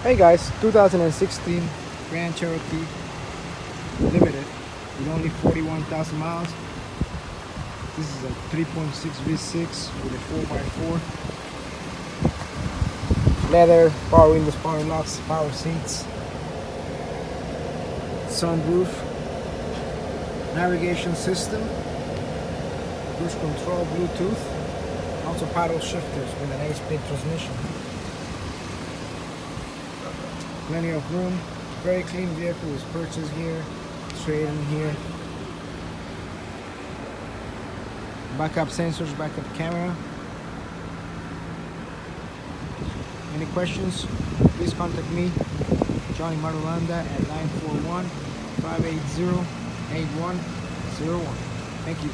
Hey guys, 2016 Grand Cherokee Limited with only 41,000 miles. This is a 3.6 V6 with a 4x4. Leather, power windows, power locks, power seats, sunroof, navigation system, cruise control, Bluetooth, also paddle shifters with an 8-speed transmission. Plenty of room, very clean vehicle was purchased here, traded in here. Backup sensors, backup camera. Any questions? Please contact me, Jhon Marulanda at 941-580-8101. Thank you.